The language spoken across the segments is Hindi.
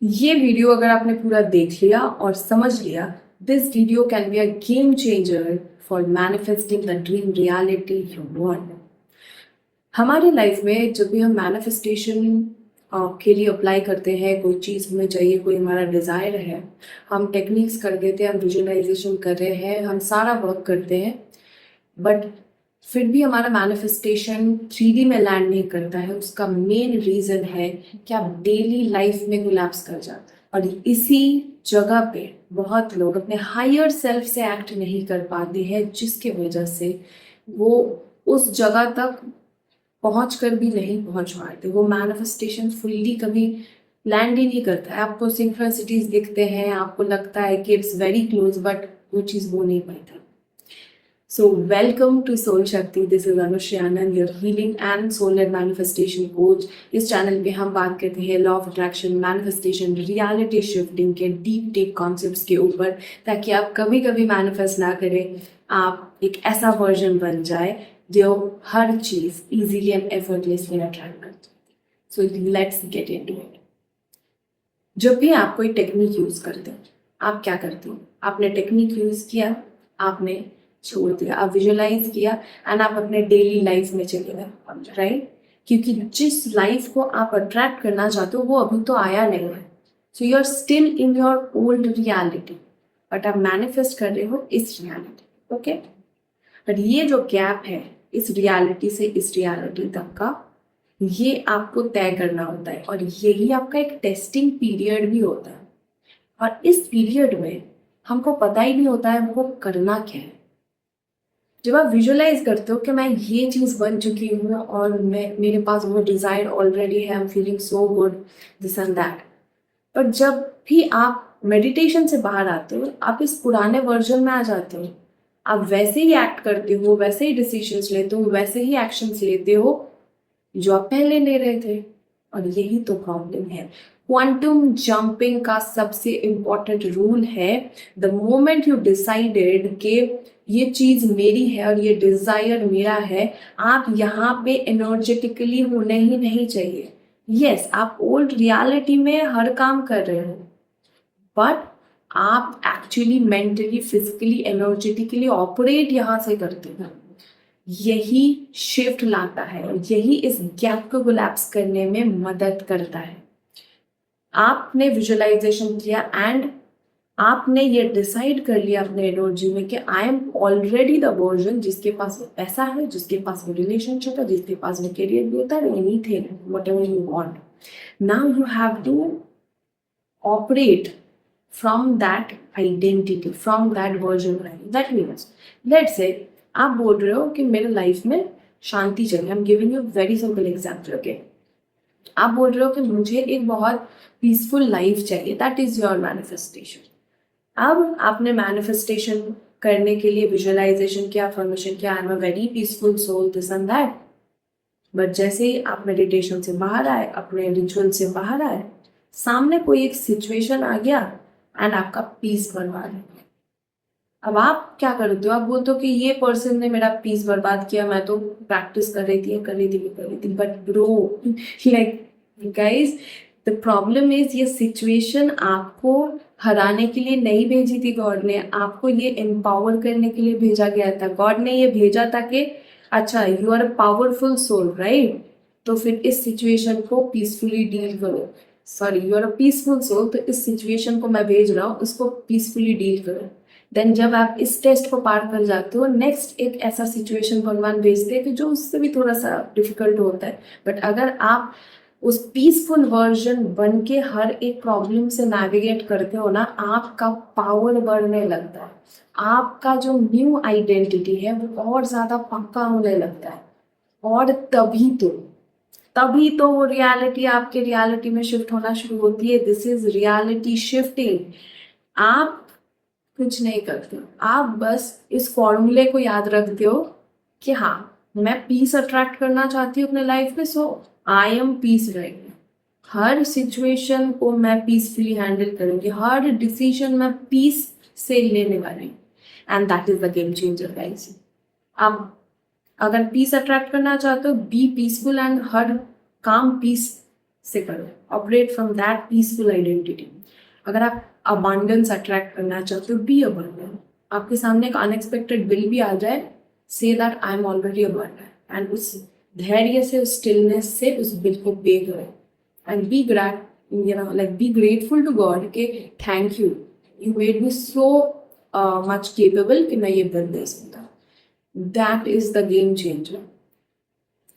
ये वीडियो अगर आपने पूरा देख लिया और समझ लिया, this video can be a game changer for manifesting the dream reality you want. हमारी लाइफ में जब भी हम मैनिफेस्टेशन के लिए अप्लाई करते हैं, कोई चीज़ हमें चाहिए, कोई हमारा डिज़ायर है, हम टेक्निक्स कर देते हैं, हम विजुअलाइजेशन कर रहे हैं, हम सारा वर्क करते हैं, बट फिर भी हमारा मैनिफेस्टेशन 3D में लैंड नहीं करता है। उसका मेन रीज़न है कि आप डेली लाइफ में कोलैप्स कर जाते हैं। और इसी जगह पे बहुत लोग अपने हायर सेल्फ से एक्ट नहीं कर पाते हैं, जिसके वजह से वो उस जगह तक पहुंच कर भी नहीं पहुंच पाते। वो मैनिफेस्टेशन फुल्ली कभी लैंड ही नहीं करता है। आपको सिंक्रोनिसिटीज दिखते हैं, आपको लगता है कि इट्स वेरी क्लोज, बट वो चीज़ हो नहीं पाता। So, welcome to Soul Shakti. This is Anushya Anand, your healing and soul led manifestation coach. इस चैनल पे हम बात करते हैं law of attraction, manifestation, reality shifting के डीप कॉन्सेप्ट्स के ऊपर, ताकि आप कभी कभी मैनिफेस्ट ना करें, आप एक ऐसा वर्जन बन जाए जो हर चीज़ इजीली एंड एफर्टलेसली अट्रैक्ट कर जाए। So let's get into it. जब भी आप कोई टेक्निक यूज करते हो, आप क्या करते हो? आपने टेक्निक यूज किया, आपने छोड़ दिया, आप विजुअलाइज किया एंड आप अपने डेली लाइफ में चले गए, राइट? क्योंकि जिस लाइफ को आप अट्रैक्ट करना चाहते हो वो अभी तो आया नहीं है। So you are still in your old reality, but आप मैनिफेस्ट कर रहे हो इस रियलिटी, ओके? बट ये जो गैप है इस रियलिटी से इस रियलिटी तक का, ये आपको तय करना होता है, और यही आपका एक टेस्टिंग पीरियड भी होता है। और इस पीरियड में हमको पता ही नहीं होता है हमको करना क्या है। जब आप विजुअलाइज करते हो कि मैं ये चीज़ बन चुकी हूँ और मैं मेरे पास वो डिज़ायर ऑलरेडी है, I am feeling so good, this and that, पर जब भी आप मेडिटेशन से बाहर आते हो, आप इस पुराने वर्जन में आ जाते हो। आप वैसे ही एक्ट करते हो, वैसे ही डिसीजंस लेते हो, वैसे ही एक्शंस लेते हो जो आप पहले ले रहे थे। और यही तो प्रॉब्लम है। क्वांटम जंपिंग का सबसे इम्पोर्टेंट रूल है, द मोमेंट यू डिसाइडेड कि ये चीज मेरी है और ये डिजायर मेरा है, आप यहाँ पे एनर्जेटिकली होने ही नहीं चाहिए। यस, आप ओल्ड रियलिटी में हर काम कर रहे हो, बट आप actually mentally, physically, energetically operate यहाँ से करते हो। यही शिफ्ट लाता है, यही इस गैप को कोलैप्स करने में मदद करता है। आपने विजुअलाइजेशन किया एंड आपने ये डिसाइड कर लिया अपने एनर्जी में कि I am already the version जिसके पास वो पैसा है, जिसके पास वो रिलेशनशिप है, जिसके पास वो करियर भी होता है, anything whatever you want. Now you have to operate from that identity, from that version. That means, let's say आप बोल रहे हो कि मेरे लाइफ में शांति चाहिए। I am giving you very simple example, okay? आप बोल रहे हो कि मुझे एक बहुत पीसफुल लाइफ चाहिए, दैट इज योर मैनिफेस्टेशन। अब आपने मैनिफेस्टेशन करने के लिए विजुअलाइजेशन किया, अफर्मेशन किया, I am a very peaceful soul, this and that, but जैसे ही आप मेडिटेशन से बाहर आए, अपने रिचुअल से बाहर आए, सामने कोई एक सिचुएशन आ गया एंड आपका पीस बर्बाद हो गया। अब आप क्या करते हो? आप बोलते हो कि ये पर्सन ने मेरा पीस बर्बाद किया, मैं तो प्रैक्टिस कर रही थी, but bro, like guys, the problem is ये सिचुएशन आपको हराने के लिए नहीं भेजी थी गॉड ने, आपको ये एम्पावर करने के लिए भेजा गया था। गॉड ने ये भेजा था कि अच्छा, you are a powerful soul, right? तो फिर इस सिचुएशन को पीसफुली डील करो। Sorry, you are a peaceful soul, तो इस सिचुएशन को मैं भेज रहा हूँ, उसको पीसफुली डील करो। देन जब आप इस टेस्ट को पार कर जाते हो, नेक्स्ट एक ऐसा सिचुएशन भगवान भेजते हैं कि जो उससे भी थोड़ा सा डिफिकल्ट होता है, बट अगर आप उस पीसफुल वर्जन बन के हर एक प्रॉब्लम से नेविगेट करते हो ना, आपका पावर बढ़ने लगता है। आपका जो न्यू आइडेंटिटी है वो और ज़्यादा पक्का होने लगता है। और तभी तो वो रियलिटी आपके रियलिटी में शिफ्ट होना शुरू होती है। This is reality shifting. आप कुछ नहीं करते हो, आप बस इस फॉर्मूले को याद रखते हो कि हाँ, मैं पीस अट्रैक्ट करना चाहती हूँ अपने लाइफ में, so I am peace right. हर सिचुएशन को मैं पीसफुली हैंडल करूंगी, हर डिसीजन मैं पीस से लेने वाली हूँ, and that is the game changer guys. अब अगर पीस अट्रैक्ट करना चाहते हो, बी पीसफुल एंड हर काम पीस से करो, operate from that peaceful identity. अगर आप अबांडेंस अट्रैक्ट करना चाहते हो, बी अबांडेंट। आपके सामने एक अनएक्सपेक्टेड बिल भी आ जाए, say that I am already abundant, and उस धैर्य से, उस स्टिलनेस से उस बिल को पे करें, and be be grateful to God कि thank you, you made me so much capable कि मैं ये बिल दे सकता। That is the game changer।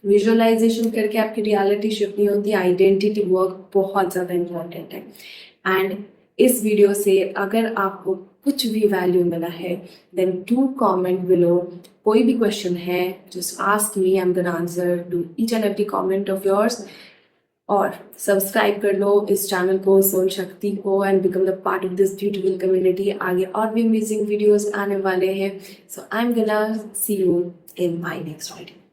Visualisation करके आपकी रियलिटी शिफ्ट नहीं होती, आइडेंटिटी वर्क बहुत ज़्यादा इम्पॉर्टेंट है। एंड इस वीडियो से अगर आपको कुछ भी वैल्यू मिला है, देन डू कमेंट बिलो। कोई भी क्वेश्चन है, just ask me, I am gonna answer to each and every comment of yours. और सब्सक्राइब कर लो इस चैनल को, सोल शक्ति को, and become the part of this beautiful community. आगे और भी अमेजिंग वीडियोस आने वाले हैं। So I am gonna see you in my next video.